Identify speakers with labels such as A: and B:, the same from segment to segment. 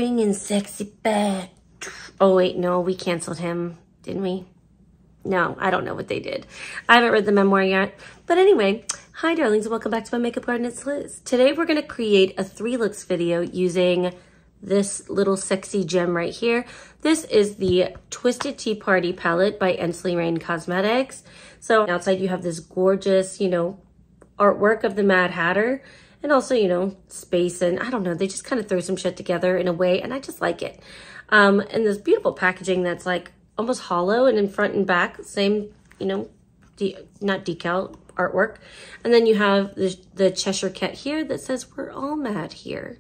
A: bringing sexy back. Oh wait, no, we canceled him, didn't we? No, I don't know what they did. I haven't read the memoir yet. But anyway, hi darlings, and welcome back to my makeup garden. It's Liz. Today we're gonna create a 3 looks video using this little sexy gem right here. This is the Twisted Tea Party palette by Ensley Cosmetics. So outside you have this gorgeous, artwork of the Mad Hatter, and also, space, and I don't know, they just kind of throw some shit together in a way, and I just like it. And this beautiful packaging that's like almost hollow, and in front and back, same, not decal artwork. And then you have the Cheshire Cat here that says, "We're all mad here."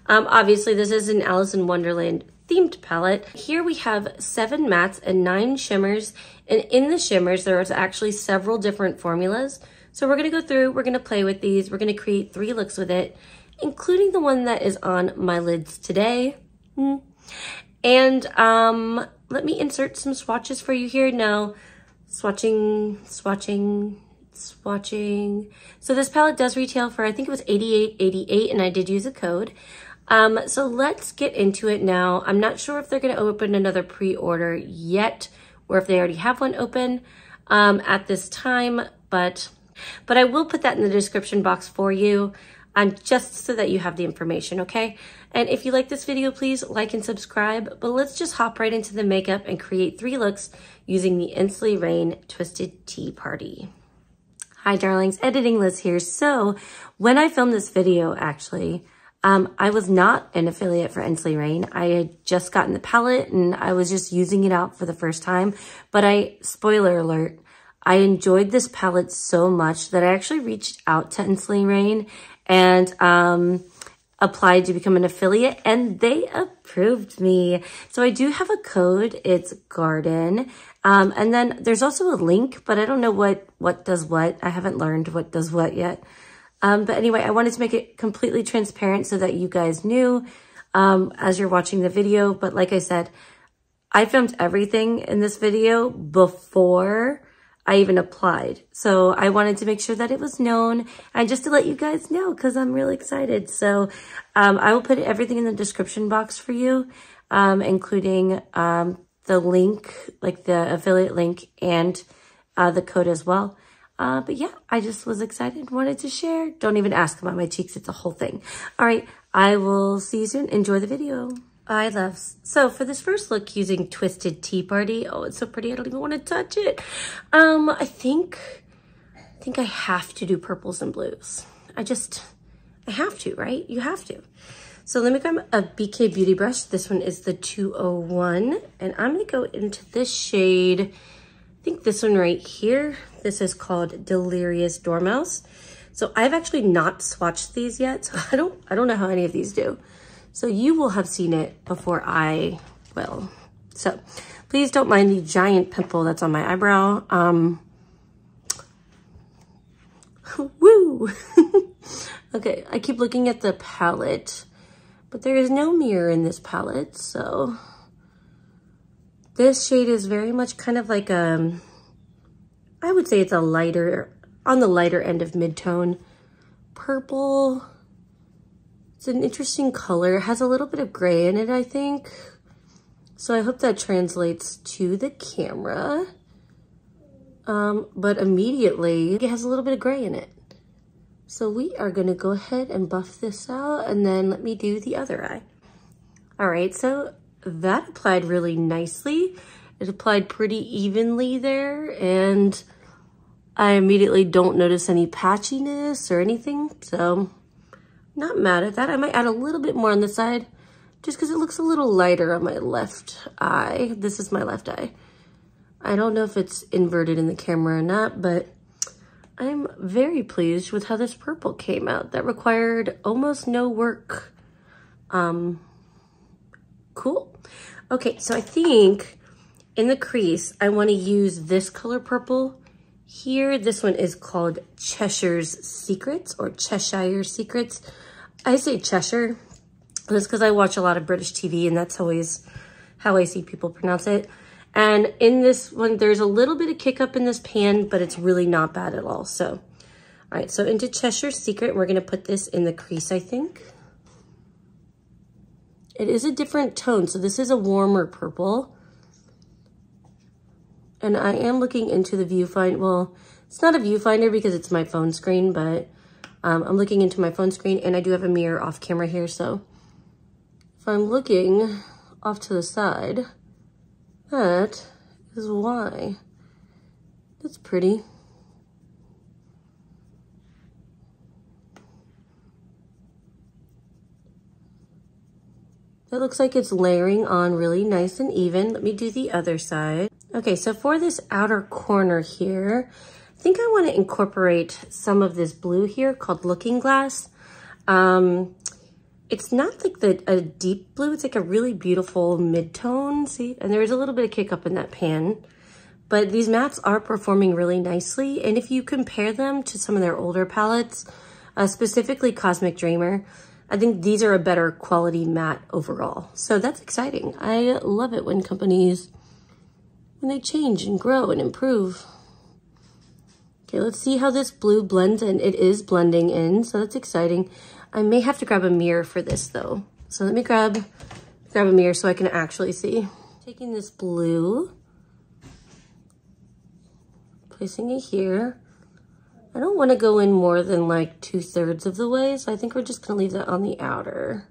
A: Obviously, this is an Alice in Wonderland themed palette. Here we have 7 mattes and 9 shimmers. And in the shimmers, there's actually several different formulas. So we're going to go through, we're going to play with these. We're going to create 3 looks with it, including the one that is on my lids today. And let me insert some swatches for you here. Now, swatching. So this palette does retail for, I think it was $88.88, and I did use a code. So let's get into it now. I'm not sure if they're going to open another pre-order yet, or if they already have one open at this time, but I will put that in the description box for you, just so that you have the information, okay? And if you like this video, please like and subscribe, but let's just hop right into the makeup and create 3 looks using the Ensley Twisted Tea Party. Hi darlings, Editing Liz here. So when I filmed this video, actually, I was not an affiliate for Ensley. I had just gotten the palette and I was just using it out for the first time. But spoiler alert, I enjoyed this palette so much that I actually reached out to Ensley and applied to become an affiliate, and they approved me. So I do have a code, it's Garden. And then there's also a link, but I don't know what does what. I haven't learned what does what yet. But anyway, I wanted to make it completely transparent so that you guys knew as you're watching the video. But like I said, I filmed everything in this video before I even applied. So I wanted to make sure that it was known, and just to let you guys know, because I'm really excited. So I will put everything in the description box for you, including the link, like the affiliate link, and the code as well. But yeah, I just was excited, wanted to share. Don't even ask about my cheeks, it's a whole thing. All right, I will see you soon. Enjoy the video. Hi loves. So for this first look using Twisted Tea Party, oh, it's so pretty, I don't even want to touch it. I think I have to do purples and blues. I have to, right? You have to. So let me grab a BK Beauty brush. This one is the 201, and I'm gonna go into this shade. I think this one right here. This is called Delirious Dormouse. So I've actually not swatched these yet, so I don't know how any of these do. So you will have seen it before I will. So please don't mind the giant pimple that's on my eyebrow. Woo! Okay, I keep looking at the palette, but there is no mirror in this palette, so this shade is very much kind of like I would say it's on the lighter end of mid-tone purple. It's an interesting color. It has a little bit of gray in it, I think. So I hope that translates to the camera. But immediately, it has a little bit of gray in it. So we are gonna go ahead and buff this out, and then let me do the other eye. All right, so that applied really nicely. It applied pretty evenly there, and I immediately don't notice any patchiness or anything, so not mad at that. I might add a little bit more on the side just because it looks a little lighter on my left eye. This is my left eye. I don't know if it's inverted in the camera or not, but I'm very pleased with how this purple came out. That required almost no work. Cool. Okay, so I think in the crease, I want to use this color purple here. This one is called Cheshire's Secrets, or Cheshire Secrets. I say Cheshire, that's because I watch a lot of British TV, and that's always how I see people pronounce it. And in this one, there's a little bit of kick up in this pan, but it's really not bad at all. So, all right, so into Cheshire Secret, we're gonna put this in the crease, I think. It is a different tone, so this is a warmer purple. And I am looking into the viewfinder. Well, it's not a viewfinder because it's my phone screen, but I'm looking into my phone screen, and I do have a mirror off camera here, so if I'm looking off to the side, that is why. That's pretty. It looks like it's layering on really nice and even. Let me do the other side. Okay, so for this outer corner here, I think I want to incorporate some of this blue here called Looking Glass. It's not like a deep blue, it's like a really beautiful mid-tone, see? And there's a little bit of kick up in that pan. But these mattes are performing really nicely. And if you compare them to some of their older palettes, specifically Cosmic Dreamer, I think these are a better quality matte overall. So that's exciting. I love it when companies, when they change and grow and improve. Okay, let's see how this blue blends in. It is blending in, so that's exciting. I may have to grab a mirror for this though. So let me grab a mirror so I can actually see. Taking this blue, placing it here. I don't want to go in more than like 2/3 of the way, so I think we're just gonna leave that on the outer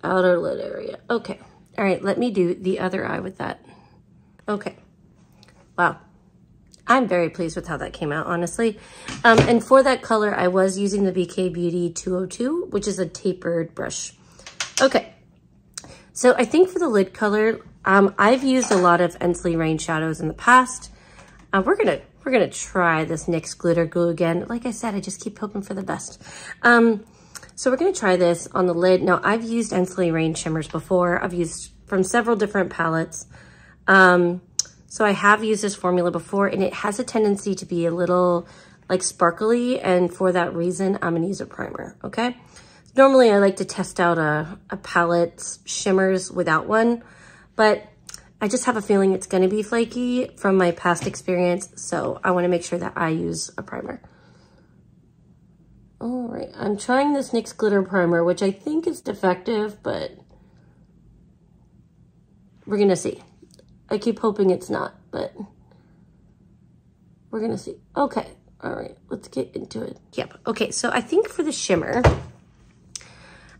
A: lid area. Okay, all right, let me do the other eye with that. Okay, wow. I'm very pleased with how that came out, honestly. And for that color, I was using the BK Beauty 202, which is a tapered brush. Okay, so I think for the lid color, I've used a lot of Ensley Rain shadows in the past. We're gonna try this NYX glitter glue again. Like I said, I just keep hoping for the best. So we're gonna try this on the lid. Now, I've used Ensley Rain shimmers before. I've used from several different palettes. So I have used this formula before, and it has a tendency to be a little like sparkly, and for that reason, I'm gonna use a primer, okay? Normally, I like to test out a palette's shimmers without one, but I just have a feeling it's gonna be flaky from my past experience, so I wanna make sure that I use a primer. All right, I'm trying this NYX glitter primer, which I think is defective, but we're gonna see. I keep hoping it's not, but we're gonna see. Okay, all right, let's get into it. Yep, okay, so I think for the shimmer,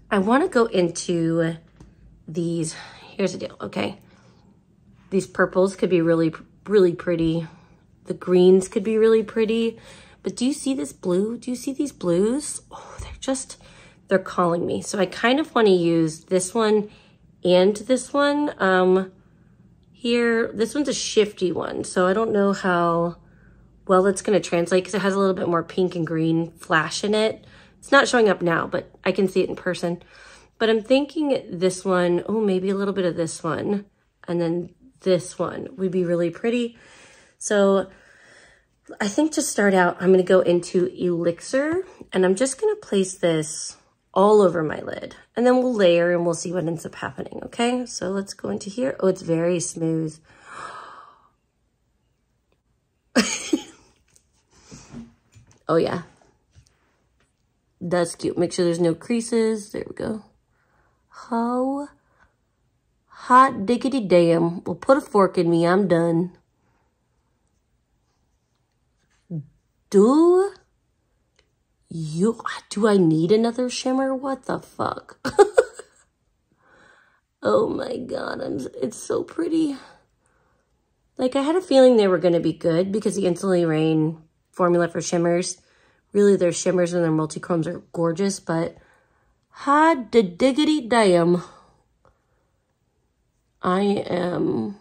A: I wanna go into these, here's the deal, okay? These purples could be really, really pretty. The greens could be really pretty, but do you see this blue? Do you see these blues? Oh, they're calling me. So I kind of wanna use this one and this one. Here, this one's a shifty one, so I don't know how well it's gonna translate because it has a little bit more pink and green flash in it. It's not showing up now, but I can see it in person. But I'm thinking this one, oh, maybe a little bit of this one, and then this one would be really pretty. So I think to start out, I'm gonna go into Elixir, and I'm just gonna place this all over my lid, and then we'll layer and we'll see what ends up happening, okay? So let's go into here. Oh, it's very smooth. Oh yeah, that's cute. Make sure there's no creases. There we go. How hot diggity damn. Well, put a fork in me, I'm done. Do I need another shimmer? What the fuck? Oh my God, it's so pretty. Like, I had a feeling they were gonna be good because the Ensley Rain formula for shimmers, really their shimmers and their multi-chromes are gorgeous, but hot diggity damn. I am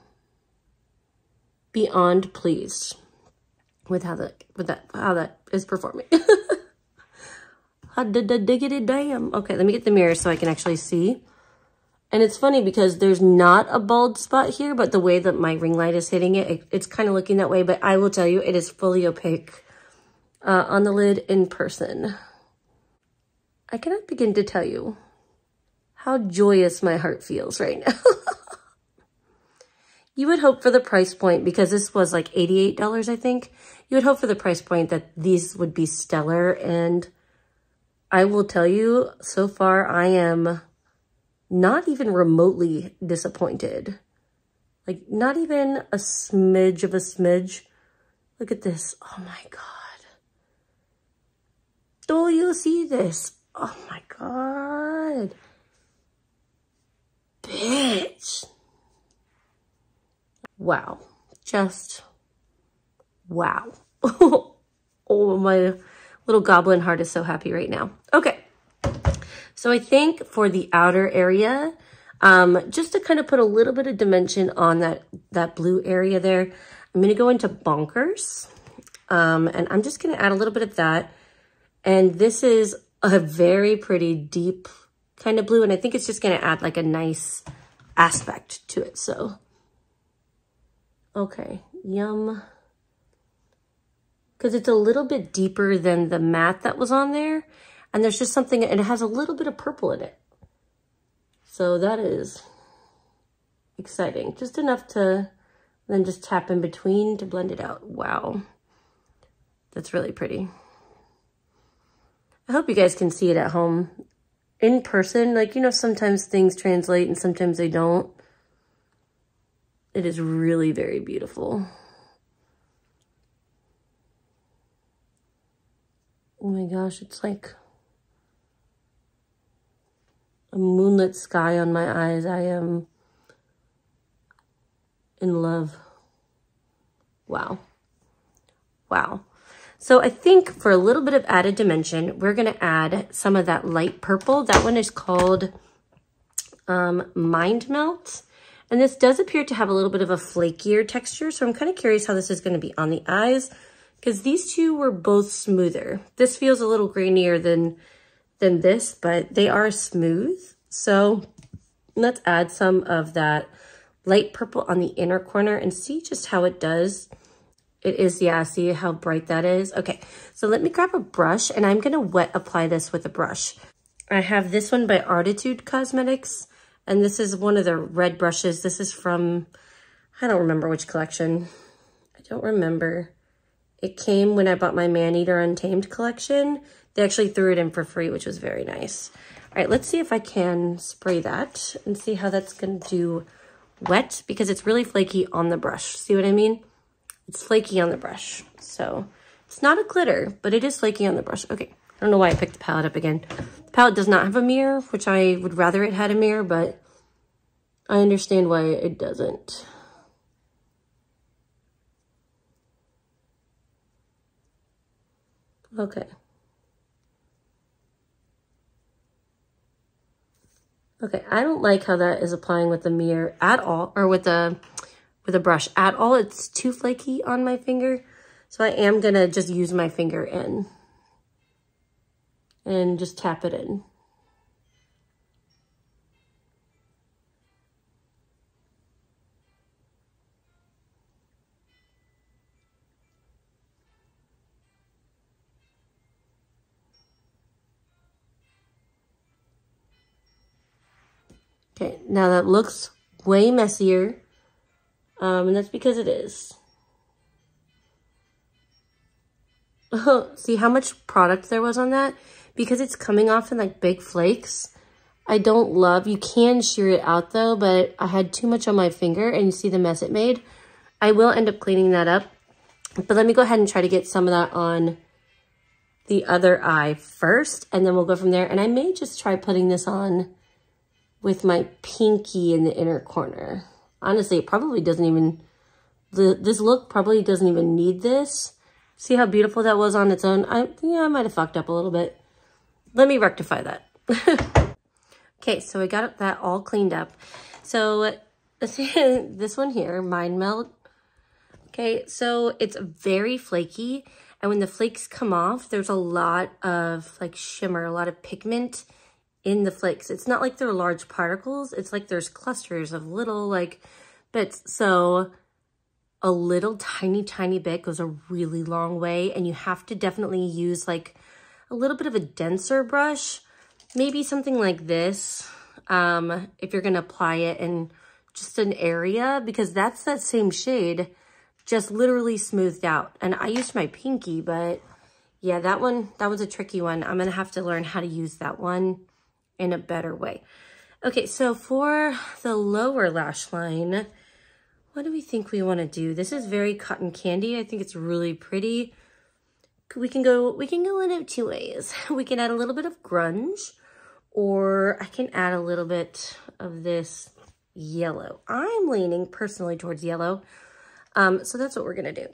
A: beyond pleased with how that is performing. Diggity damn. Okay, let me get the mirror so I can actually see. And it's funny because there's not a bald spot here, but the way that my ring light is hitting it, it's kind of looking that way. But I will tell you, it is fully opaque on the lid in person. I cannot begin to tell you how joyous my heart feels right now. You would hope for the price point, because this was like $88, I think. You would hope for the price point that these would be stellar, and I will tell you, so far I am not even remotely disappointed. Like, not even a smidge of a smidge. Look at this. Oh my God. Do you see this? Oh my God. Bitch. Wow. Just wow. Oh, my little goblin heart is so happy right now. Okay. So I think for the outer area, just to kind of put a little bit of dimension on that blue area there, I'm going to go into Bonkers. And I'm just going to add a little bit of that. And this is a very pretty deep kind of blue. And I think it's just going to add like a nice aspect to it. So, okay, yum. Because it's a little bit deeper than the matte that was on there. And there's just something, and it has a little bit of purple in it. So that is exciting. Just enough to then just tap in between to blend it out. Wow. That's really pretty. I hope you guys can see it at home. In person, like, you know, sometimes things translate and sometimes they don't. It is really very beautiful. Oh my gosh, it's like a moonlit sky on my eyes. I am in love. Wow. Wow. So I think for a little bit of added dimension, we're going to add some of that light purple. That one is called Mind Melt. And this does appear to have a little bit of a flakier texture. So I'm kind of curious how this is going to be on the eyes, because these two were both smoother. This feels a little grainier than this, but they are smooth. So let's add some of that light purple on the inner corner and see just how it does. It is, yeah, see how bright that is? Okay, so let me grab a brush and I'm gonna wet apply this with a brush. I have this one by Artitude Cosmetics, and this is one of the red brushes. This is from, I don't remember which collection. I don't remember. It came when I bought my Maneater Untamed collection. They actually threw it in for free, which was very nice. All right, let's see if I can spray that and see how that's gonna do wet, because it's really flaky on the brush. See what I mean? It's flaky on the brush. So it's not a glitter, but it is flaky on the brush. Okay, I don't know why I picked the palette up again. The palette does not have a mirror, which I would rather it had a mirror, but I understand why it doesn't. Okay. Okay, I don't like how that is applying with the mirror at all, or with a brush at all. It's too flaky on my finger. So I am gonna just use my finger in and just tap it in. Okay, now that looks way messier. And that's because it is. Oh, see how much product there was on that? Because it's coming off in like big flakes. I don't love, you can shear it out though, but I had too much on my finger and you see the mess it made. I will end up cleaning that up. But let me go ahead and try to get some of that on the other eye first, and then we'll go from there. And I may just try putting this on with my pinky in the inner corner. Honestly, it probably doesn't even, this look probably doesn't even need this. See how beautiful that was on its own? Yeah, I might have fucked up a little bit. Let me rectify that. Okay, so I got that all cleaned up. So this one here, Mind Melt. Okay, so it's very flaky. And when the flakes come off, there's a lot of like shimmer, a lot of pigment in the flakes. It's not like they're large particles. It's like there's clusters of little like bits. So a little tiny bit goes a really long way, and you have to definitely use like a little bit of a denser brush, maybe something like this, if you're gonna apply it in just an area, because that's that same shade, just literally smoothed out. And I used my pinky, but yeah, that was a tricky one. I'm gonna have to learn how to use that one in a better way. Okay, so for the lower lash line, what do we think we want to do? This is very cotton candy. I think it's really pretty. We can go in it 2 ways. We can add a little bit of grunge, or I can add a little bit of this yellow. I'm leaning personally towards yellow. So that's what we're gonna do.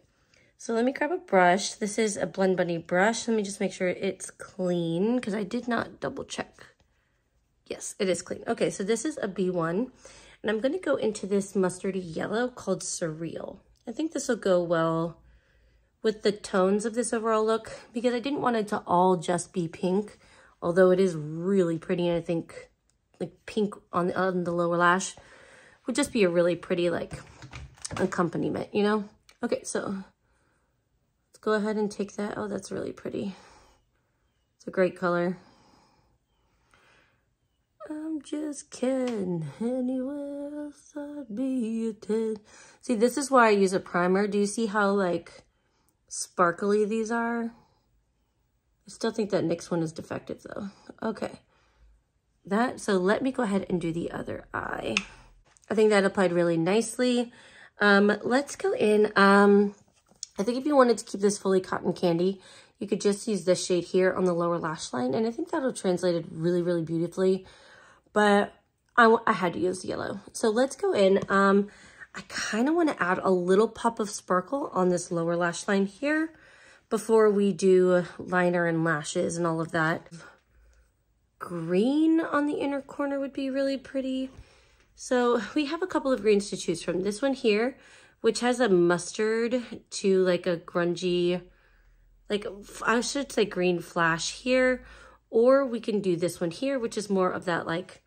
A: So let me grab a brush. This is a BlendBunny brush. Let me just make sure it's clean because I did not double check. Yes, it is clean. Okay, so this is a B1, and I'm gonna go into this mustardy yellow called Surreal. I think this will go well with the tones of this overall look because I didn't want it to all just be pink, although it is really pretty, and I think like pink on the lower lash would just be a really pretty like accompaniment, you know? Okay, so let's go ahead and take that. Oh, that's really pretty. It's a great color. I'm just kidding. Anywhere else I'd be a 10. See, this is why I use a primer. Do you see how like sparkly these are? I still think that NYX one is defective though. Okay. So let me go ahead and do the other eye. I think that applied really nicely. Let's go in. I think if you wanted to keep this fully cotton candy, you could just use this shade here on the lower lash line. And I think that'll translate it really, really beautifully. But I had to use yellow. So let's go in. I kind of want to add a little pop of sparkle on this lower lash line here before we do liner and lashes and all of that. Green on the inner corner would be really pretty. So we have a couple of greens to choose from. This one here, which has a mustard to like a grungy, like I should say green flash here. Or we can do this one here, which is more of that like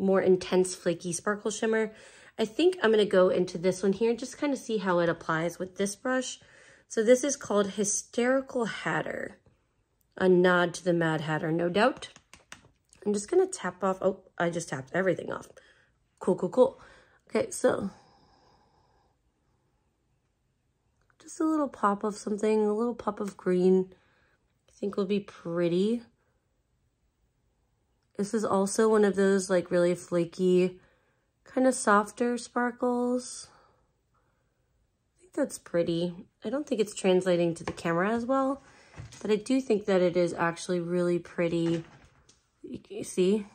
A: more intense flaky sparkle shimmer. I think I'm going to go into this one here and just kind of see how it applies with this brush. So this is called Hysterical Hatter, a nod to the Mad Hatter, no doubt. I'm just going to tap off. Oh, I just tapped everything off. Cool, cool, cool. Okay, so just a little pop of something, a little pop of green, I think will be pretty. This is also one of those like really flaky, kind of softer sparkles. I think that's pretty. I don't think it's translating to the camera as well, but I do think that it is actually really pretty. You see,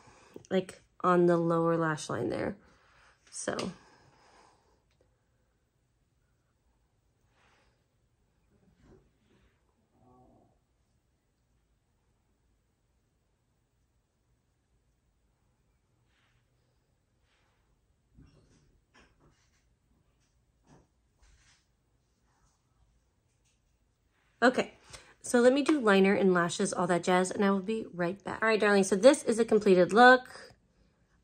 A: like on the lower lash line there. So. Okay, so let me do liner and lashes, all that jazz, and I will be right back. All right, darling, so this is a completed look.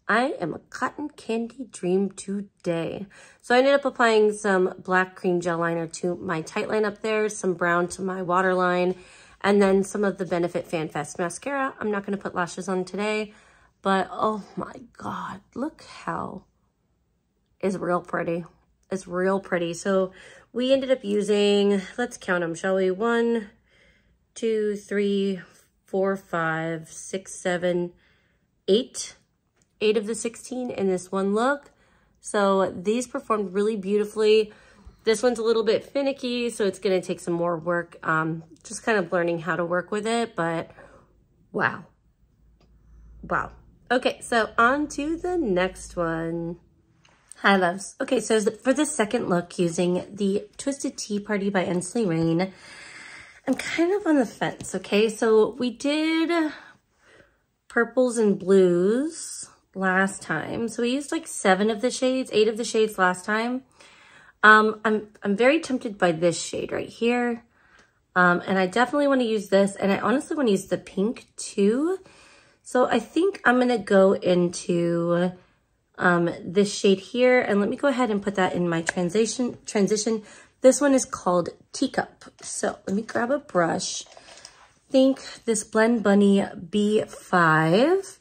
A: I am a cotton candy dream today. So I ended up applying some black cream gel liner to my tightline up there, some brown to my waterline, and then some of the Benefit Fan Fest mascara. I'm not gonna put lashes on today, but oh my God, look how it's real pretty. It's real pretty. So we ended up using, let's count them, shall we? 1, 2, 3, 4, 5, 6, 7, 8. 8 of the 16 in this one look. So these performed really beautifully. This one's a little bit finicky, so it's gonna take some more work. Just kind of learning how to work with it, but wow. Wow. Okay, so on to the next one. Hi, loves. Okay, so for the second look, using the Twisted Tea Party by Ensley Rain, I'm kind of on the fence, okay? So we did purples and blues last time. So we used like 7 of the shades, 8 of the shades last time. I'm very tempted by this shade right here. And I definitely want to use this, and I honestly want to use the pink too. So I think I'm gonna go into this shade here, and let me go ahead and put that in my transition. This one is called Teacup. So let me grab a brush. I think this BlendBunny B5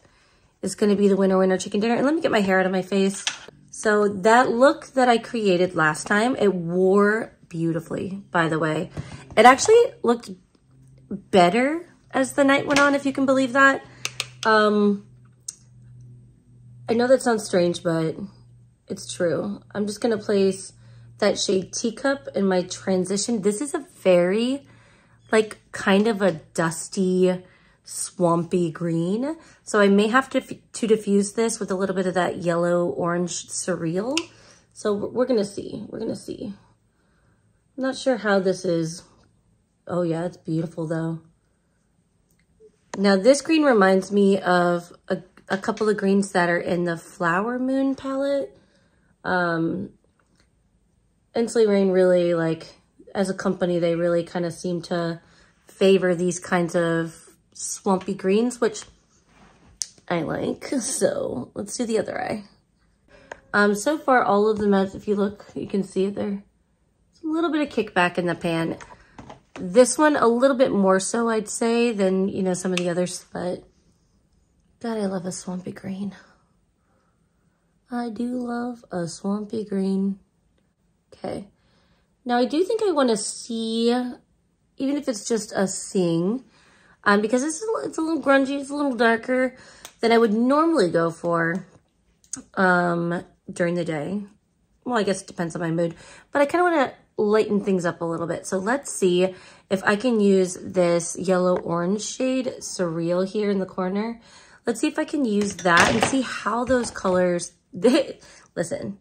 A: is going to be the winner chicken dinner. And let me get my hair out of my face. So that look that I created last time, it wore beautifully, by the way. It actually looked better as the night went on, if you can believe that. I know that sounds strange, but it's true. I'm just gonna place that shade Teacup in my transition. This is a very, like, kind of a dusty, swampy green. So I may have to diffuse this with a little bit of that yellow orange surreal. So we're gonna see, I'm not sure how this is. Oh yeah, it's beautiful though. Now this green reminds me of a couple of greens that are in the Flower Moon palette. Ensley really, like, as a company, they really kind of seem to favor these kinds of swampy greens, which I like. So let's do the other eye. So far, all of them, as if you look, you can see it there. It's a little bit of kickback in the pan. This one, a little bit more so, I'd say, than, you know, some of the others, but God, I love a swampy green. I do love a swampy green. Okay. Now, I do think I want to see, even if it's just a seeing, because it's a little grungy, it's a little darker than I would normally go for during the day. Well, I guess it depends on my mood, but I kind of want to lighten things up a little bit. So let's see if I can use this yellow-orange shade, Surreal, here in the corner. Let's see if I can use that and see how those colors, listen,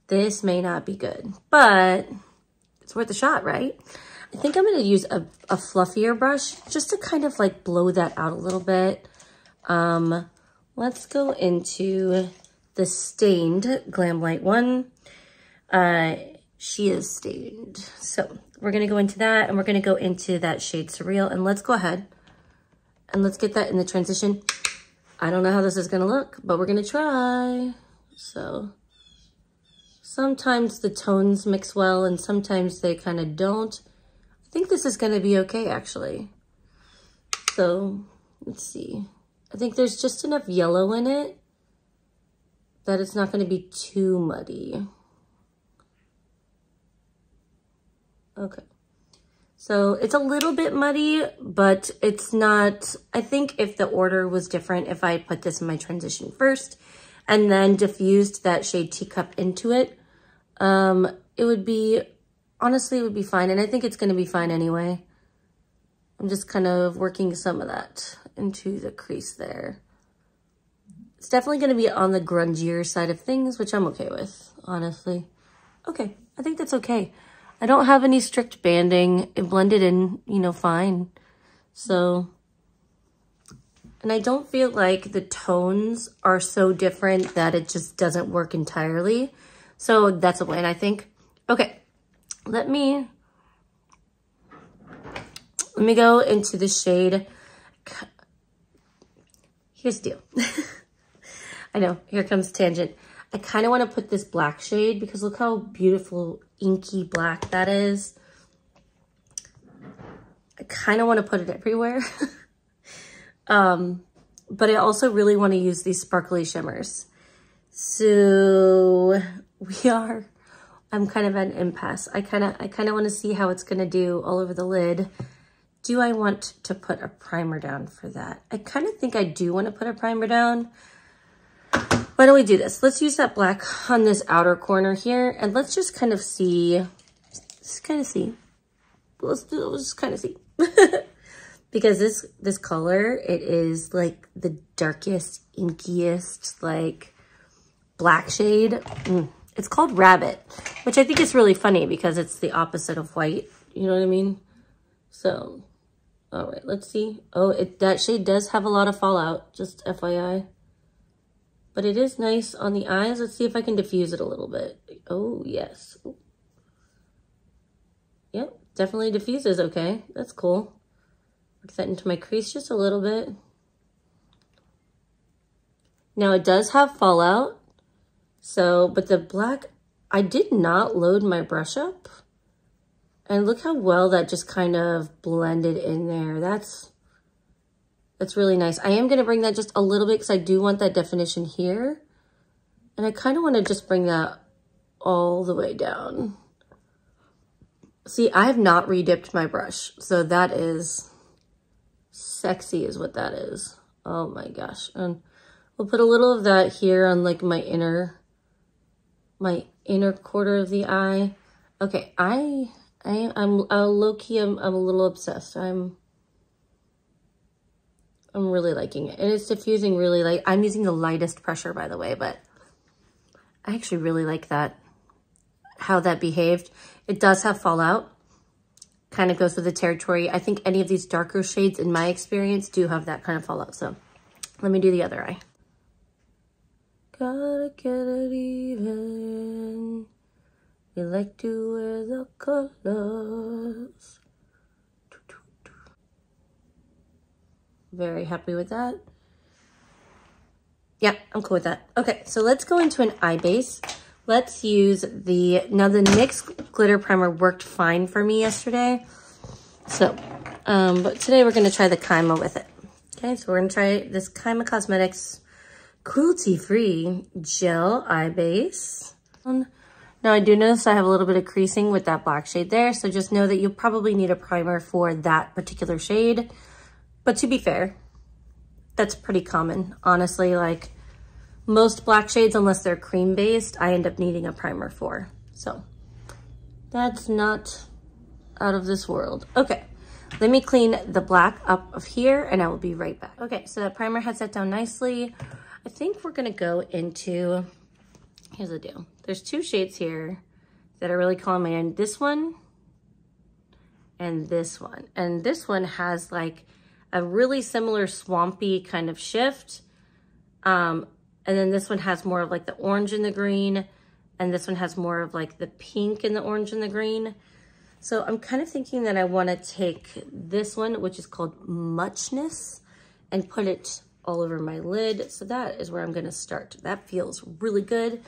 A: this may not be good, but it's worth a shot, right? I think I'm gonna use a fluffier brush just to kind of like blow that out a little bit. Let's go into the stained Glam Light one. She is stained. So we're gonna go into that and we're gonna go into that shade Surreal, and let's go ahead and let's get that in the transition. I don't know how this is gonna look, but we're gonna try. So sometimes the tones mix well and sometimes they kind of don't. I think this is gonna be okay, actually. So let's see. I think there's just enough yellow in it that it's not gonna be too muddy. Okay. So it's a little bit muddy, but it's not, I think if the order was different, if I put this in my transition first and then diffused that shade Teacup into it, it would be, honestly, it would be fine. And I think it's going to be fine anyway. I'm just kind of working some of that into the crease there. It's definitely going to be on the grungier side of things, which I'm okay with, honestly. Okay, I think that's okay. I don't have any strict banding. It blended in, you know, fine. So, and I don't feel like the tones are so different that it just doesn't work entirely. So that's a win, I think. Okay, let me go into the shade. Here's the deal. I know, here comes tangent. I kind of want to put this black shade because look how beautiful inky black that is. I kind of want to put it everywhere. But I also really want to use these sparkly shimmers. So I'm kind of at an impasse. I kind of want to see how it's going to do all over the lid. Do I want to put a primer down for that? I kind of think I do want to put a primer down. Why don't we do this? Let's use that black on this outer corner here, and let's just kind of see. Let's just kind of see. Because this color, it is like the darkest, inkiest, like black shade. It's called Rabbit, which I think is really funny because it's the opposite of white. You know what I mean? So, all right, let's see. Oh, that shade does have a lot of fallout, just FYI. But it is nice on the eyes. Let's see if I can diffuse it a little bit. Oh, yes. Ooh. Yep, definitely diffuses okay. That's cool. Work that into my crease just a little bit. Now it does have fallout. So, but the black, I did not load my brush up. And look how well that just kind of blended in there. That's really nice. I am going to bring that just a little bit because I do want that definition here. And I kind of want to just bring that all the way down. See, I have not redipped my brush. So that is sexy is what that is. Oh my gosh. And We'll put a little of that here on like my inner quarter of the eye. Okay, I'm low-key, I'm a little obsessed. I'm really liking it. And it's diffusing really light. I'm using the lightest pressure, by the way, but I actually really like that, how that behaved. It does have fallout. Kind of goes with the territory. I think any of these darker shades, in my experience, do have that kind of fallout. So let me do the other eye. Gotta get it even. We like to wear the colors. Very happy with that. Yeah, I'm cool with that. Okay, so let's go into an eye base. Let's use now the NYX glitter primer worked fine for me yesterday. So, but today we're gonna try the Kaima with it. Okay, so we're gonna try this Kaima Cosmetics cruelty-free gel eye base. Now I do notice I have a little bit of creasing with that black shade there, so just know that you'll probably need a primer for that particular shade. But to be fair, that's pretty common. Honestly, like most black shades, unless they're cream based, I end up needing a primer for. So that's not out of this world. Okay, let me clean the black up of here and I will be right back. Okay, so that primer has set down nicely. I think we're gonna go into, here's the deal. There's two shades here that are really calling my eye. This one and this one. And this one has like a really similar swampy kind of shift. And then this one has more of like the orange and the green. And this one has more of like the pink and the orange and the green. So I'm kind of thinking that I want to take this one, which is called Muchness, and put it all over my lid. So that is where I'm going to start. That feels really good.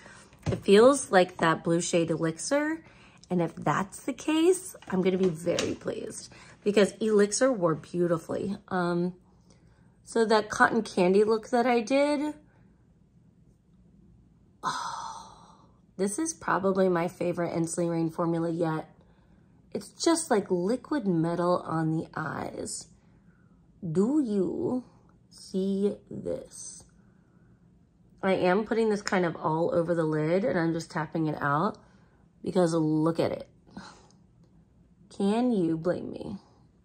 A: It feels like that blue shade Elixir. And if that's the case, I'm going to be very pleased because Elixir wore beautifully. So that cotton candy look that I did, oh, this is probably my favorite Ensley Rain formula yet. It's just like liquid metal on the eyes. Do you see this? I am putting this kind of all over the lid and I'm just tapping it out because look at it. Can you blame me?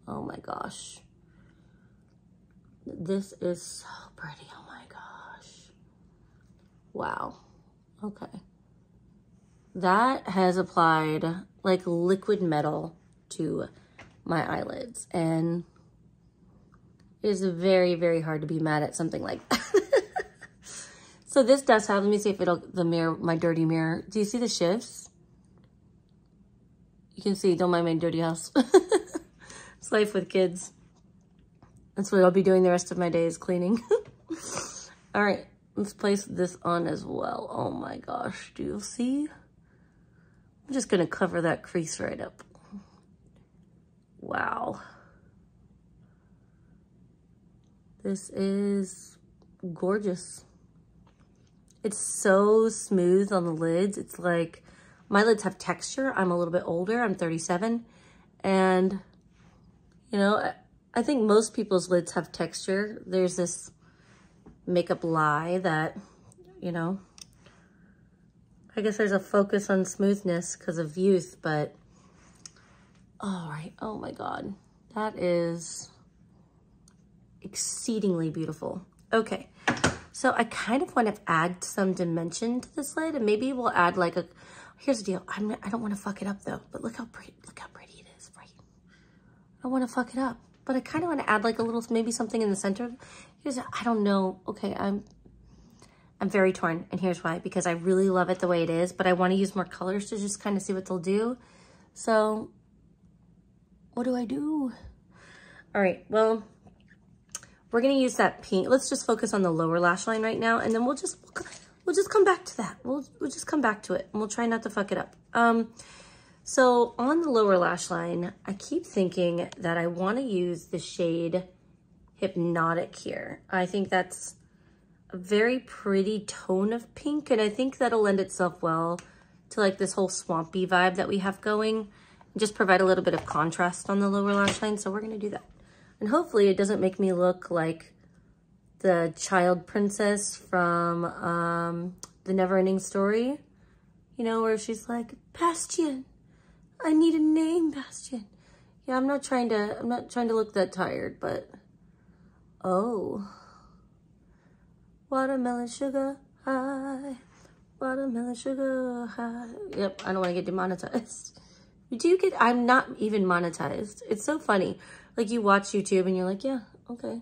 A: Oh my gosh. This is so pretty. Oh my gosh. Wow. Okay. That has applied like liquid metal to my eyelids and it is very, very hard to be mad at something like that. So this does have, let me see if it'll, the mirror, my dirty mirror. Do you see the shifts? You can see, don't mind my dirty house. It's life with kids. That's what I'll be doing the rest of my days, cleaning. All right, let's place this on as well. Oh my gosh, do you see? I'm just gonna cover that crease right up. Wow. This is gorgeous. It's so smooth on the lids. It's like, my lids have texture. I'm a little bit older, I'm 37. And, you know, I think most people's lids have texture. There's this makeup lie that, you know, I guess there's a focus on smoothness because of youth, but, all right, oh my God. That is exceedingly beautiful. Okay. So I kind of want to add some dimension to this lid, and maybe we'll add like a, here's the deal. I don't want to fuck it up though, but look how pretty it is, right? I don't want to fuck it up, but I kind of want to add like a little, maybe something in the center. I don't know. Okay. I'm very torn, and here's why, because I really love it the way it is, but I want to use more colors to just kind of see what they'll do. So what do I do? All right. Well, we're going to use that pink. Let's just focus on the lower lash line right now. And then we'll just come back to that. We'll just come back to it and we'll try not to fuck it up. So on the lower lash line, I keep thinking that I want to use the shade Hypnotic here. I think that's a very pretty tone of pink. And I think that'll lend itself well to like this whole swampy vibe that we have going. And just provide a little bit of contrast on the lower lash line. So we're going to do that. And hopefully it doesn't make me look like the child princess from the Neverending Story. You know, where she's like, Bastian, I need a name, Bastian. Yeah, I'm not trying to look that tired, but oh. Watermelon sugar high. Watermelon sugar high. Yep, I don't want to get demonetized. I'm not even monetized. It's so funny. Like, you watch YouTube and you're like, yeah, okay.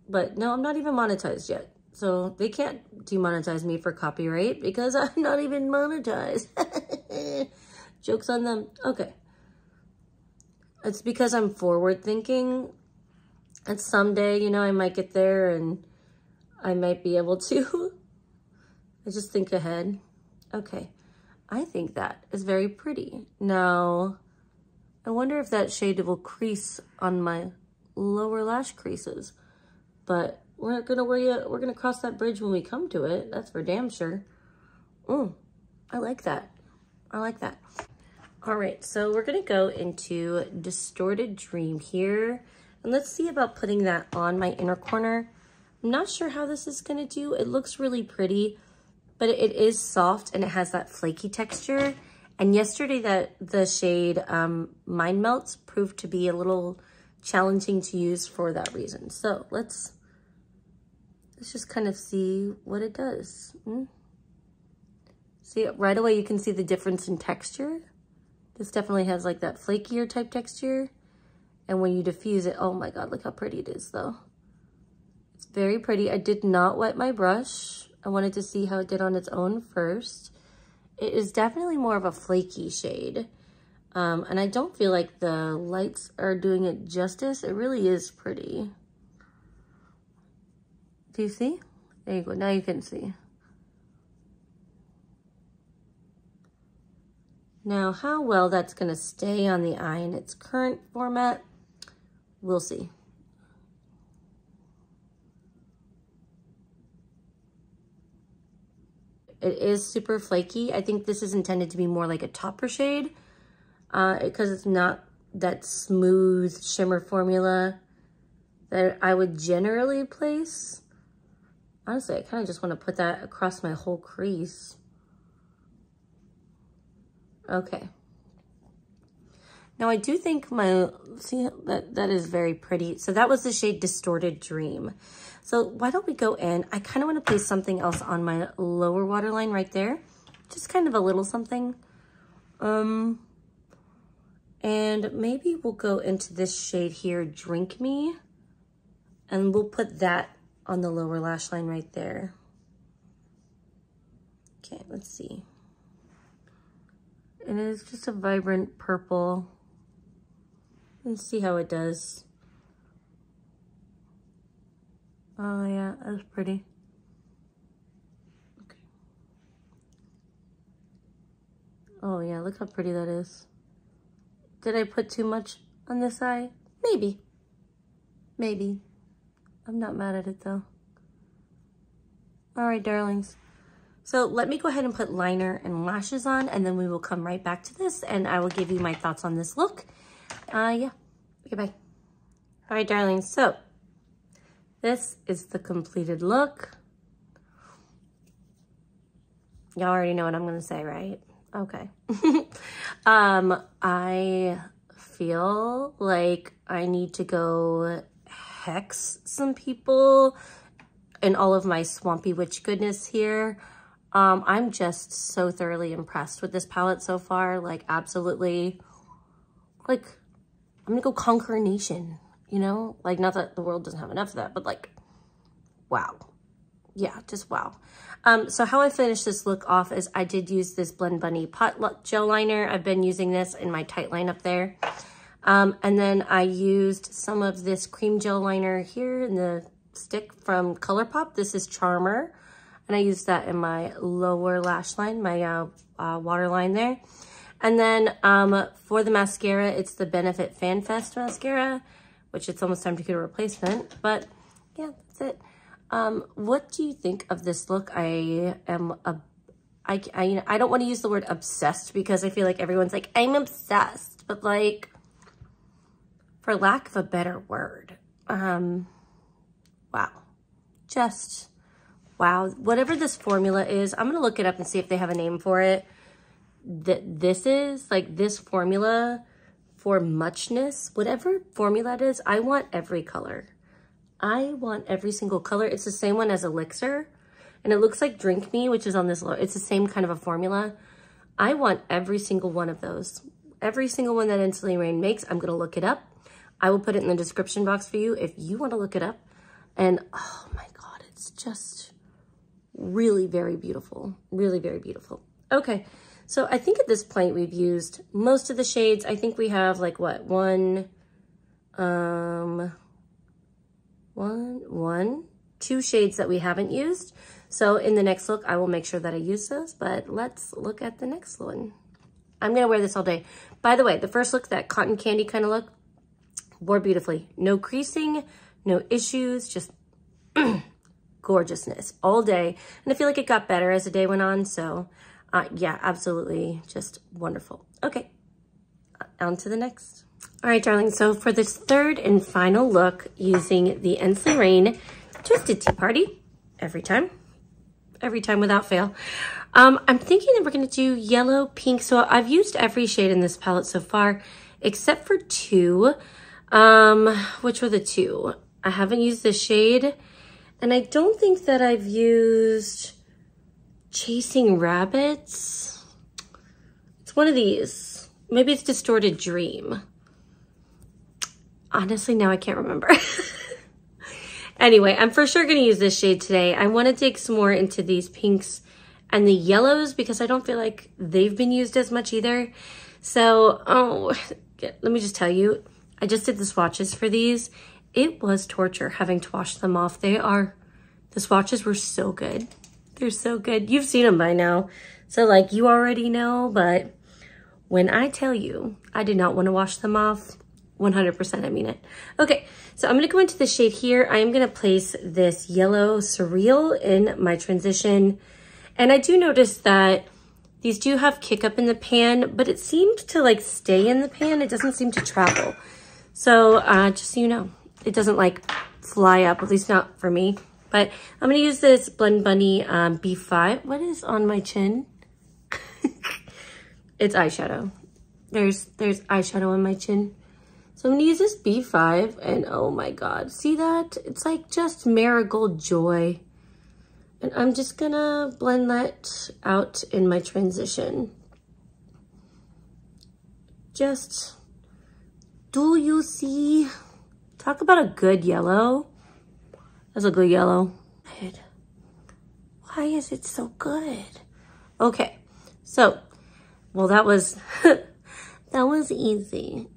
A: But no, I'm not even monetized yet. So they can't demonetize me for copyright because I'm not even monetized. Joke's on them. Okay. It's because I'm forward thinking. And someday, you know, I might get there and I might be able to. I just think ahead. Okay. I think that is very pretty. Now, I wonder if that shade will crease on my lower lash creases. But we're gonna cross that bridge when we come to it. That's for damn sure. I like that. I like that. All right, so we're gonna go into Distorted Dream here. And let's see about putting that on my inner corner. I'm not sure how this is gonna do. It looks really pretty, but it is soft and it has that flaky texture. And yesterday the shade Mind Melts proved to be a little challenging to use for that reason. So let's just kind of see what it does. See, right away you can see the difference in texture. This definitely has like that flakier type texture. And when you diffuse it, oh my God, look how pretty it is though. It's very pretty. I did not wet my brush. I wanted to see how it did on its own first. It is definitely more of a flaky shade. And I don't feel like the lights are doing it justice. It really is pretty. Do you see? There you go. Now you can see. Now, how well that's going to stay on the eye in its current format, we'll see. It is super flaky. I think this is intended to be more like a topper shade because it's not that smooth shimmer formula that I would generally place. Honestly, I kind of just want to put that across my whole crease. Okay. Now I do think see that is very pretty. So that was the shade Distorted Dream. So why don't we go in? I kind of want to place something else on my lower waterline right there. Just kind of a little something. And maybe we'll go into this shade here, Drink Me. And we'll put that on the lower lash line right there. Okay, let's see. And it's just a vibrant purple. Let's see how it does. Oh yeah, that's pretty. Okay. Oh yeah, look how pretty that is. Did I put too much on this eye? Maybe. Maybe. I'm not mad at it though. All right, darlings. So let me go ahead and put liner and lashes on, and then we will come right back to this and I will give you my thoughts on this look. Yeah, okay, bye. All right, darlings, so this is the completed look. Y'all already know what I'm gonna say, right? Okay. I feel like I need to go hex some people in all of my swampy witch goodness here. I'm just so thoroughly impressed with this palette so far. Like, absolutely, like, I'm gonna go conquer a nation, you know? Like, not that the world doesn't have enough of that, but like, wow. Yeah, just wow. So how I finished this look off is I did use this BlendBunny Pot Gel Liner. I've been using this in my tightline up there. And then I used some of this cream gel liner here in the stick from ColourPop. This is Charmer. And I used that in my lower lash line, my waterline there. And then for the mascara, it's the Benefit Fan Fest mascara, which it's almost time to get a replacement. But yeah, that's it. What do you think of this look? I don't want to use the word obsessed because I feel like everyone's like, I'm obsessed. But like, for lack of a better word, wow. just, wow. Whatever this formula is, I'm gonna look it up and see if they have a name for it. This is, like this formula for muchness, whatever formula it is, I want every color. I want every single color. It's the same one as Elixir, and it looks like Drink Me, which is on this low. It's the same kind of a formula. I want every single one of those. Every single one that Ensley Rain makes, I'm gonna look it up. I will put it in the description box for you if you wanna look it up. And oh my God, it's just really very beautiful. Really very beautiful. Okay, so I think at this point we've used most of the shades. I think we have like what, two shades that we haven't used. So in the next look, I will make sure that I use those, but let's look at the next one. I'm gonna wear this all day. By the way, the first look, that cotton candy kind of look, wore beautifully. No creasing, no issues, just gorgeousness all day. And I feel like it got better as the day went on. So yeah, absolutely just wonderful. Okay, on to the next. All right, darling, so for this third and final look, using the Ensley Rain Twisted Tea Party, every time without fail. I'm thinking that we're gonna do yellow, pink. So I've used every shade in this palette so far, except for two. Which were the two? I haven't used this shade, and I don't think that I've used Chasing Rabbits. It's one of these. Maybe it's Distorted Dream. Honestly, now I can't remember. Anyway, I'm for sure going to use this shade today. I want to dig some more into these pinks and the yellows because I don't feel like they've been used as much either. So, let me just tell you, I just did the swatches for these. It was torture having to wash them off. The swatches were so good. They're so good. You've seen them by now. So like you already know, but when I tell you I did not want to wash them off, 100% I mean it. Okay, so I'm gonna go into the shade here. I am gonna place this yellow Surreal in my transition. And I do notice that these do have kick up in the pan, but it seems to like stay in the pan. It doesn't seem to travel. So just so you know, it doesn't like fly up, at least not for me. But I'm gonna use this BlendBunny B5. What is on my chin? It's eyeshadow. There's eyeshadow on my chin. So I'm gonna use this B5, and oh my God, see that? It's like just Marigold Joy. And I'm just gonna blend that out in my transition. Just, do you see? Talk about a good yellow. That's a good yellow. Why is it so good? Okay, so, well that was, that was easy.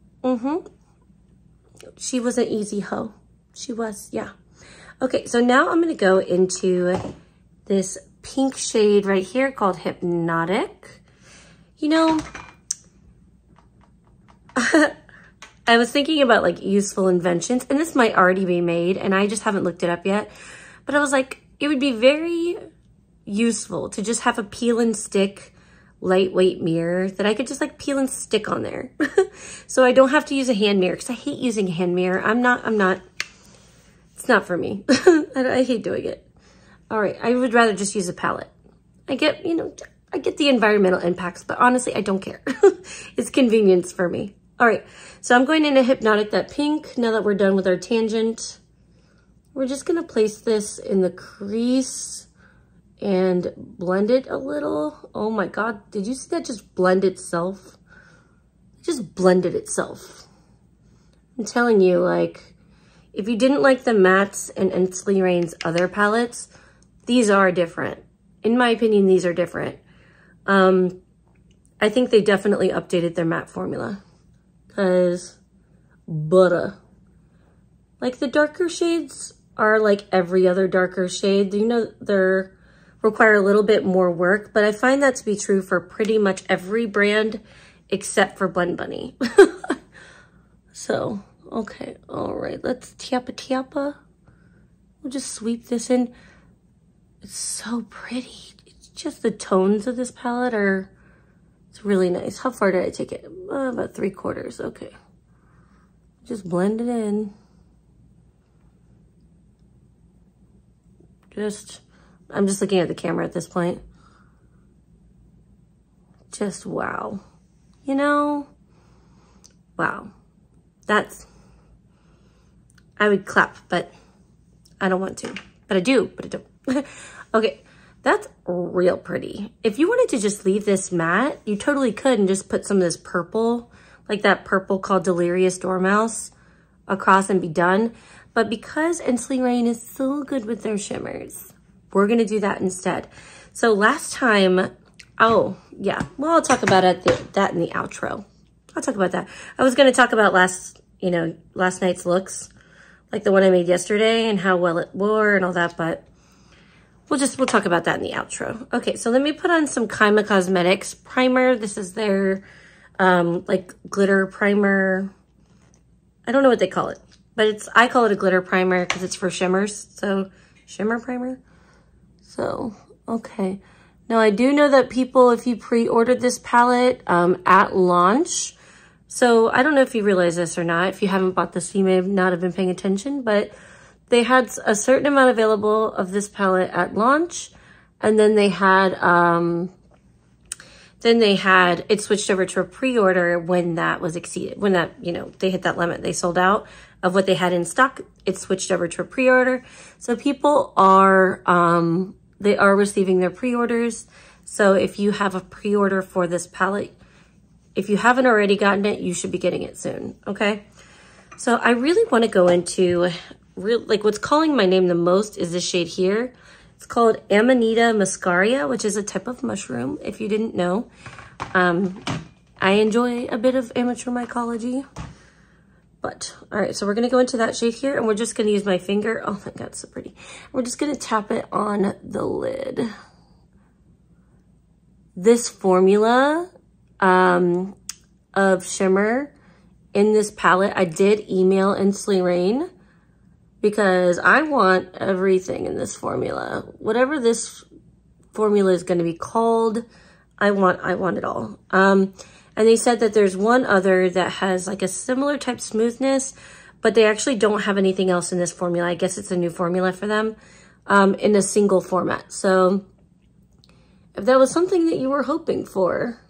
A: She was an easy hoe. She was, yeah. Okay, so now I'm gonna go into this pink shade right here called Hypnotic. You know, I was thinking about like useful inventions, and this might already be made, and I just haven't looked it up yet. But I was like, it would be very useful to just have a peel and stick lightweight mirror that I could just like peel and stick on there. So I don't have to use a hand mirror, because I hate using a hand mirror. I'm not, it's not for me. I hate doing it. All right, I would rather just use a palette. I get, you know, I get the environmental impacts, but honestly, I don't care. It's convenience for me. All right, so I'm going into Hypnotic, that pink. Now that we're done with our tangent, we're just gonna place this in the crease and blend it a little. Oh my God, did you see that just blend itself? It just blended itself. I'm telling you, like, if you didn't like the mattes and Ensley Rain's other palettes, these are different. In my opinion, these are different. I think they definitely updated their matte formula. Because, like the darker shades are like every other darker shade. You know, they're require a little bit more work, but I find that to be true for pretty much every brand except for BlendBunny. So, okay, all right, let's tiapa. We'll just sweep this in. It's so pretty. It's just the tones of this palette are, it's really nice. How far did I take it? About 3/4, okay. Just blend it in. I'm just looking at the camera at this point. Just wow. You know, wow. I would clap, but I don't want to. But I do, but I don't. Okay, that's real pretty. If you wanted to just leave this matte, you totally could and just put some of this purple, like that purple called Delirious Dormouse, across and be done. But because Ensley Rain is so good with their shimmers, we're gonna do that instead. So last time, oh yeah, well, I'll talk about that in the outro. I'll talk about that. I was gonna talk about last night's looks, like the one I made yesterday and how well it wore and all that, but we'll talk about that in the outro. Okay, so let me put on some Kaima Cosmetics primer. This is their like glitter primer. I don't know what they call it, but I call it a glitter primer because it's for shimmers. So shimmer primer. So, okay. Now I do know that people, if you pre-ordered this palette at launch, so I don't know if you realize this or not. If you haven't bought this, you may not have been paying attention, but they had a certain amount available of this palette at launch. And then they had it switched over to a pre-order when that was exceeded, when that, they hit that limit. They sold out of what they had in stock. It switched over to a pre-order. So people are, they are receiving their pre-orders. So if you have a pre-order for this palette, if you haven't already gotten it, you should be getting it soon, okay? So I really want to go into, like what's calling my name the most is this shade here. It's called Amanita muscaria, which is a type of mushroom, if you didn't know. I enjoy a bit of amateur mycology. But, all right, so we're going to go into that shade here, and we're just going to use my finger. Oh my God, so pretty. We're just going to tap it on the lid. This formula of shimmer in this palette, I did email Ensley Rain because I want everything in this formula. Whatever this formula is going to be called, I want it all. And they said that there's one other that has like a similar type smoothness, but they actually don't have anything else in this formula. I guess it's a new formula for them in a single format. So if that was something that you were hoping for,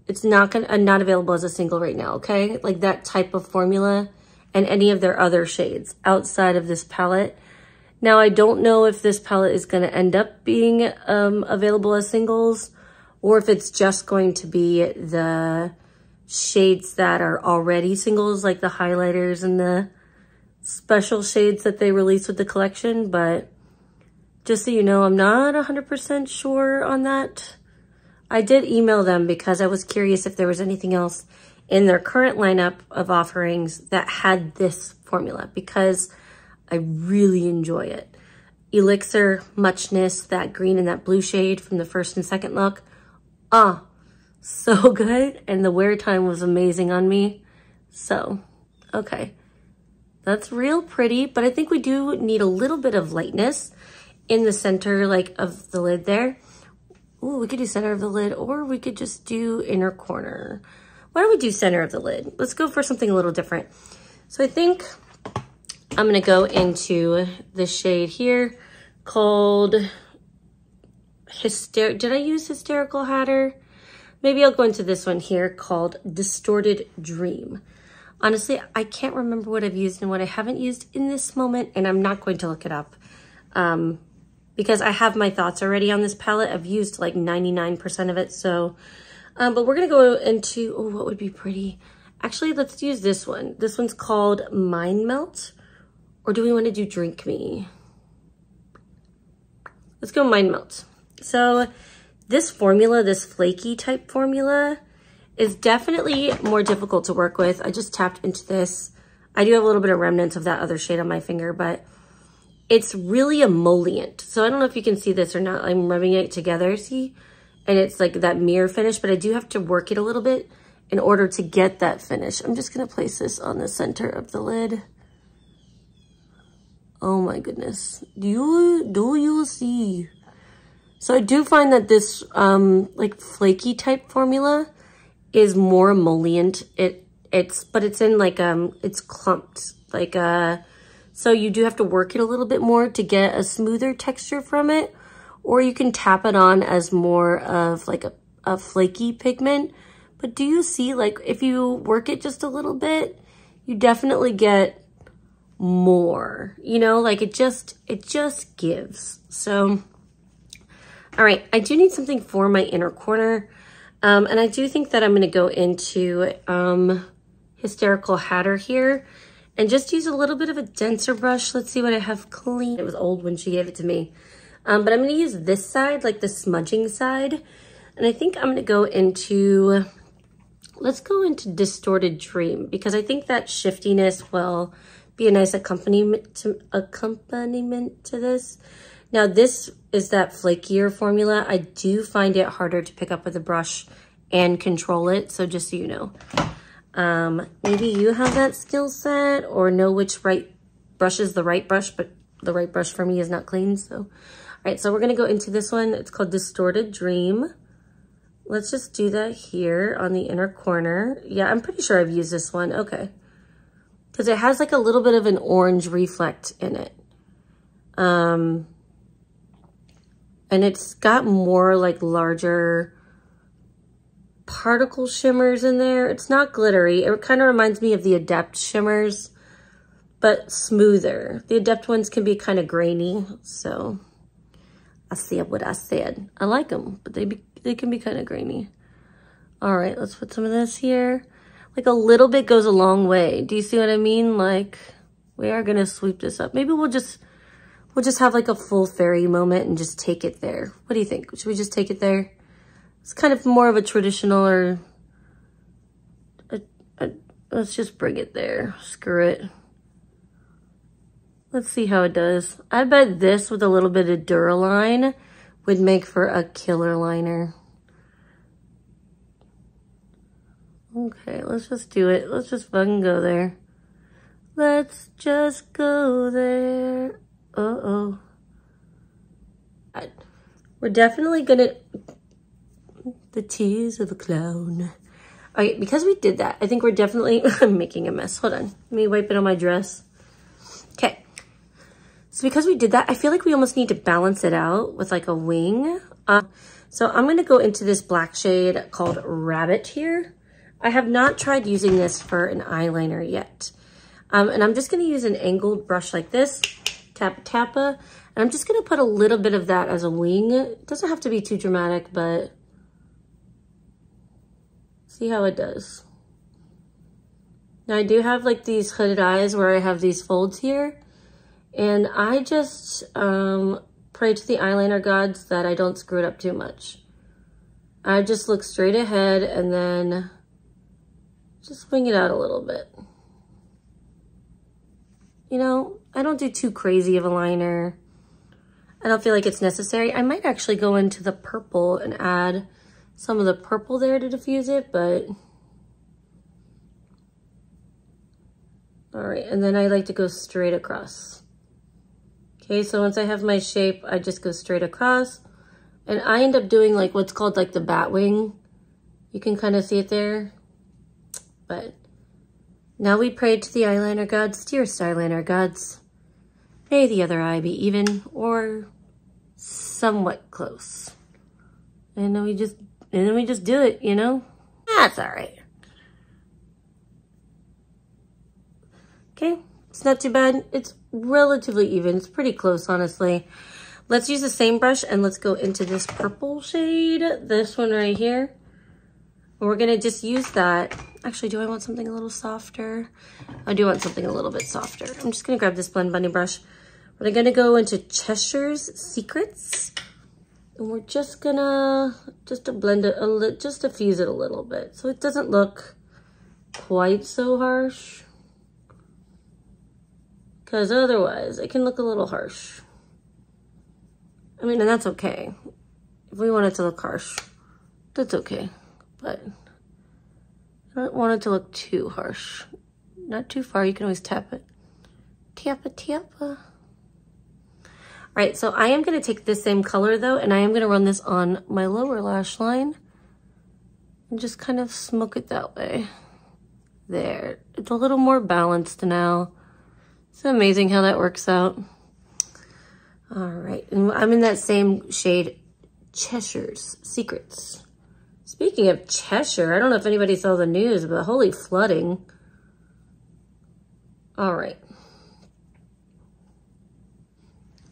A: it's not available as a single right now, okay? Like that type of formula and any of their other shades outside of this palette. Now, I don't know if this palette is going to end up being available as singles, or if it's just going to be the shades that are already singles, like the highlighters and the special shades that they release with the collection. But just so you know, I'm not 100% sure on that. I did email them because I was curious if there was anything else in their current lineup of offerings that had this formula, because I really enjoy it. Elixir, Muchness, that green and that blue shade from the first and second look. So good. And the wear time was amazing on me. So, okay. That's real pretty, but I think we do need a little bit of lightness in the center, like, of the lid there. Ooh, we could do center of the lid, or we could just do inner corner. Why don't we do center of the lid? Let's go for something a little different. So I think I'm gonna go into the shade here called did I use Hysterical Hatter? Maybe I'll go into this one here called Distorted Dream. Honestly, I can't remember what I've used and what I haven't used in this moment, and I'm not going to look it up because I have my thoughts already on this palette. I've used like 99% of it, so, but we're gonna go into, oh, what would be pretty? Actually, let's use this one. This one's called Mind Melt, or do we wanna do Drink Me? Let's go Mind Melt. So this formula, this flaky type formula, is definitely more difficult to work with. I just tapped into this. I do have a little bit of remnants of that other shade on my finger, but it's really emollient. So I don't know if you can see this or not. I'm rubbing it together, see? And it's like that mirror finish, but I do have to work it a little bit in order to get that finish. I'm just gonna place this on the center of the lid. Oh my goodness. Do you see? So I do find that this like flaky type formula is more emollient. But it's in like it's clumped, like So you do have to work it a little bit more to get a smoother texture from it, or you can tap it on as more of like a flaky pigment. But do you see, like, if you work it just a little bit, you definitely get more, you know, like it just gives. So, all right, I do need something for my inner corner. And I do think that I'm going to go into Hysterical Hatter here and just use a little bit of a denser brush. Let's see what I have clean. It was old when she gave it to me. But I'm going to use this side, like the smudging side. And I think I'm going to go into, let's go into Distorted Dream, because I think that shiftiness will be a nice accompaniment to this. Now this is that flakier formula. I do find it harder to pick up with a brush and control it. So just so you know, maybe you have that skill set or know which right brush is the right brush, but the right brush for me is not clean. So, all right, so we're gonna go into this one. It's called Distorted Dream. Let's just do that here on the inner corner. Yeah, I'm pretty sure I've used this one. Okay. Because it has like a little bit of an orange reflect in it. And it's got more like larger particle shimmers in there. It's not glittery. It kind of reminds me of the Adept shimmers, but smoother. The Adept ones can be kind of grainy. So I said what I said. I like them, but they can be kind of grainy. All right, let's put some of this here. Like a little bit goes a long way. Do you see what I mean? Like we are gonna sweep this up. Maybe we'll just have like a full fairy moment and just take it there. What do you think? Should we just take it there? It's kind of more of a traditional, or let's just bring it there. Screw it. Let's see how it does. I bet this with a little bit of Duraline would make for a killer liner. Okay, let's just do it. Let's just fucking go there. Let's just go there. Uh-oh. We're definitely gonna... The tears of the clown. Okay, because we did that, I think we're definitely... I'm making a mess. Hold on. Let me wipe it on my dress. Okay. So because we did that, I feel like we almost need to balance it out with like a wing. So I'm gonna go into this black shade called Rabbit here. I have not tried using this for an eyeliner yet. And I'm just gonna use an angled brush like this, tappa. And I'm just gonna put a little bit of that as a wing. It doesn't have to be too dramatic, but see how it does. Now I do have like these hooded eyes where I have these folds here. And I just pray to the eyeliner gods that I don't screw it up too much. I just look straight ahead and then just wing it out a little bit. You know, I don't do too crazy of a liner. I don't feel like it's necessary. I might actually go into the purple and add some of the purple there to diffuse it, but... All right, and then I like to go straight across. Okay, so once I have my shape, I just go straight across. And I end up doing like what's called like the bat wing. You can kind of see it there. But now we pray to the eyeliner gods, dearest eyeliner gods. May the other eye be even or somewhat close. And then we just do it, you know? That's all right. Okay, it's not too bad. It's relatively even. It's pretty close, honestly. Let's use the same brush and let's go into this purple shade, this one right here. And we're gonna just use that. Actually, do I want something a little softer? I do want something a little bit softer. I'm just gonna grab this BlendBunny brush. We're gonna go into Cheshire's Secrets. And we're just gonna, to blend it, just diffuse it a little bit. So it doesn't look quite so harsh. Because otherwise, it can look a little harsh. I mean, and that's okay. If we want it to look harsh, that's okay. But I don't want it to look too harsh. Not too far, you can always tap it. Tappa. All right, so I am gonna take this same color though, and I am gonna run this on my lower lash line and just kind of smoke it that way. There, it's a little more balanced now. It's amazing how that works out. All right, and I'm in that same shade, Cheshire's Secrets. Speaking of Cheshire, I don't know if anybody saw the news, but holy flooding. All right.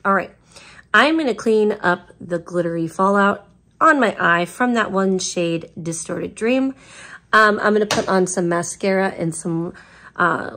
A: All right, I'm gonna clean up the glittery fallout on my eye from that one shade Distorted Dream. I'm gonna put on some mascara and some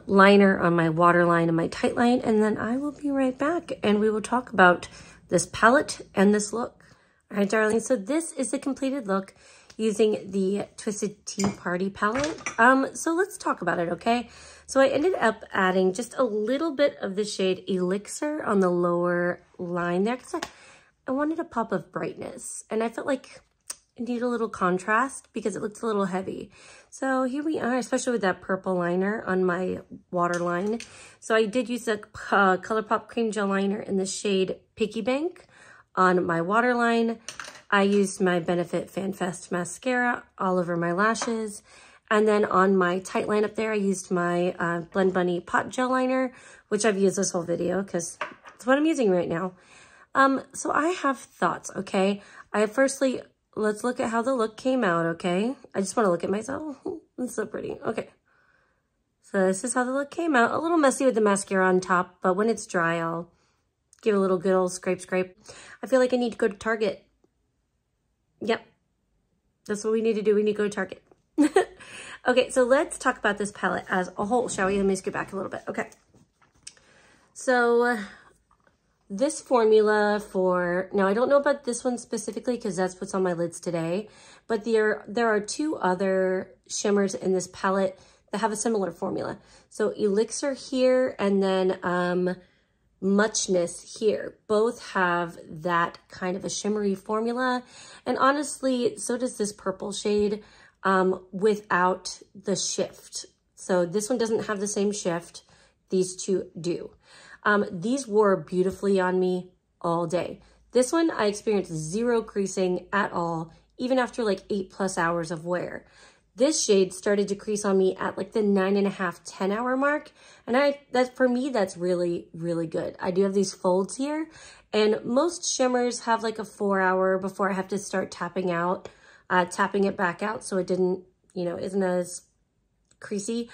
A: liner on my waterline and my tightline, and then I will be right back and we will talk about this palette and this look. All right, darling, so this is the completed look using the Twisted Tea Party palette. So let's talk about it, okay? So I ended up adding just a little bit of the shade Elixir on the lower line there because I wanted a pop of brightness, and I felt like it needed a little contrast because it looks a little heavy. So here we are, especially with that purple liner on my waterline. So I did use the ColourPop Cream Gel Liner in the shade Piggy Bank on my waterline. I used my Benefit FanFest mascara all over my lashes. And then on my tight line up there, I used my BlendBunny Pot Gel Liner, which I've used this whole video because it's what I'm using right now. So I have thoughts, okay? Firstly, let's look at how the look came out, okay? I just want to look at myself. It's so pretty. Okay. So this is how the look came out. A little messy with the mascara on top, but when it's dry, I'll give it a little good old scrape. I feel like I need to go to Target. Yep. That's what we need to do. We need to go to Target. Okay, so let's talk about this palette as a whole, shall we? Let me scoot back a little bit. Okay. So this formula for, now I don't know about this one specifically because that's what's on my lids today, but there are two other shimmers in this palette that have a similar formula. So Elixir here and then Muchness here. Both have that kind of a shimmery formula. And honestly, so does this purple shade without the shift. So this one doesn't have the same shift. These two do. These wore beautifully on me all day. This one, I experienced zero creasing at all, even after like 8+ hours of wear. This shade started to crease on me at like the 9.5, 10 hour mark. And for me, that's really, really good. I do have these folds here, and most shimmers have like a 4 hour before I have to start tapping it back out. So it didn't, isn't as creasy.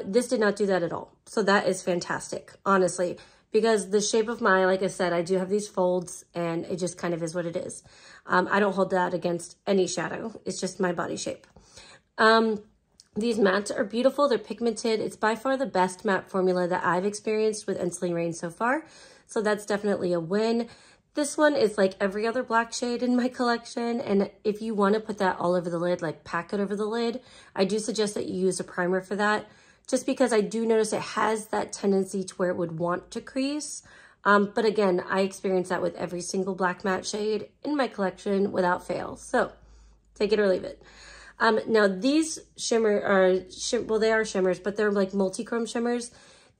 A: This did not do that at all. So that is fantastic, honestly, because the shape of my, like I said, I do have these folds and it just kind of is what it is. I don't hold that against any shadow. It's just my body shape. These mattes are beautiful. They're pigmented. It's by far the best matte formula that I've experienced with Ensley Rain so far. So that's definitely a win. This one is like every other black shade in my collection. And if you want to put that all over the lid, like pack it over the lid, I do suggest that you use a primer for that, just because I do notice it has that tendency to where it would want to crease. But again, I experience that with every single black matte shade in my collection without fail. So take it or leave it. Now these they are shimmers, but they're like multi-chrome shimmers.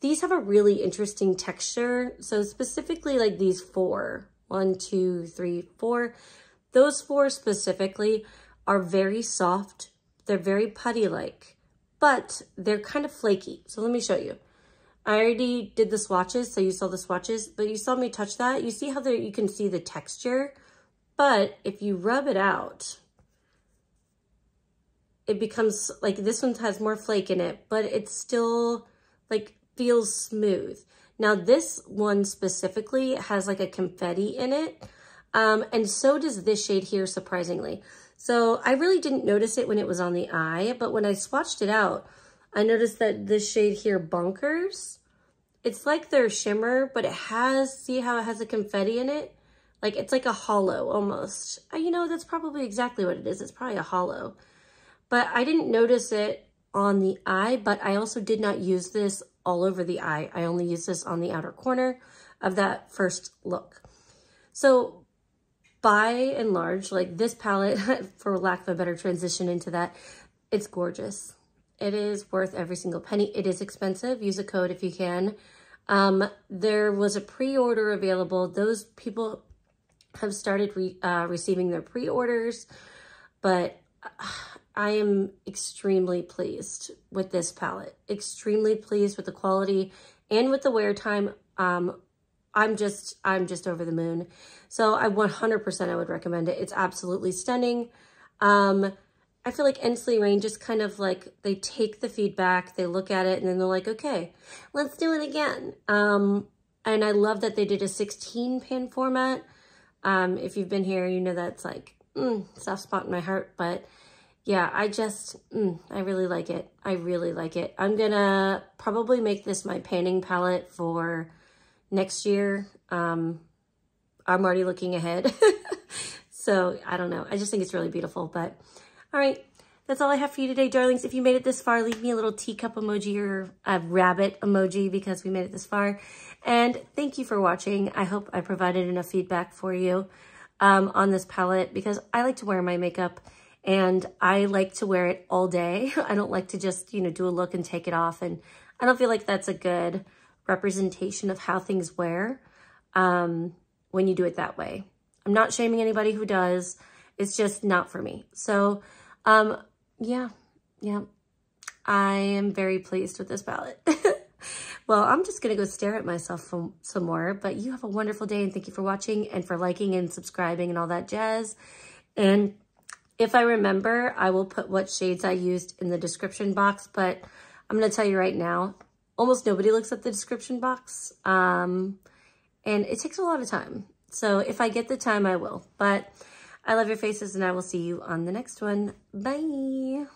A: These have a really interesting texture. So specifically like these 4, 1, 2, 3, 4, those 4 specifically are very soft. They're very putty-like, but they're kind of flaky. So let me show you. I already did the swatches, so you saw the swatches, but you saw me touch that. You see how you can see the texture, but if you rub it out, it becomes like, this one has more flake in it, but it's still like feels smooth. Now this one specifically has like a confetti in it. And so does this shade here, surprisingly. So I really didn't notice it when it was on the eye, but when I swatched it out, I noticed that this shade here, Bunkers, it's like their shimmer, but it has, see how it has a confetti in it? Like it's like a hollow almost. That's probably exactly what it is. It's probably a hollow. But I didn't notice it on the eye, but I also did not use this all over the eye. I only used this on the outer corner of that first look. So by and large, like this palette, for lack of a better transition into that, it's gorgeous. It is worth every single penny. It is expensive. Use a code if you can. There was a pre-order available. Those people have started receiving their pre-orders, but I am extremely pleased with this palette. Extremely pleased with the quality and with the wear time, I'm just over the moon. So I 100% I would recommend it. It's absolutely stunning. I feel like Ensley Rain just kind of like, they take the feedback, they look at it, and then they're like, okay, let's do it again. And I love that they did a 16 pan format. If you've been here, you know that's like, soft spot in my heart. But yeah, I really like it. I really like it. I'm gonna probably make this my panning palette for next year. I'm already looking ahead. So I don't know. I just think it's really beautiful. But all right, that's all I have for you today, darlings. If you made it this far, leave me a little teacup emoji or a rabbit emoji because we made it this far. And thank you for watching. I hope I provided enough feedback for you on this palette, because I like to wear my makeup and I like to wear it all day. I don't like to just, you know, do a look and take it off. And I don't feel like that's a good representation of how things wear when you do it that way. I'm not shaming anybody who does. It's just not for me. So yeah, I am very pleased with this palette. Well, I'm just going to go stare at myself some more, but you have a wonderful day, and thank you for watching and for liking and subscribing and all that jazz. And if I remember, I will put what shades I used in the description box, but I'm going to tell you right now, almost nobody looks at the description box, and it takes a lot of time. So if I get the time, I will. But I love your faces, and I will see you on the next one. Bye.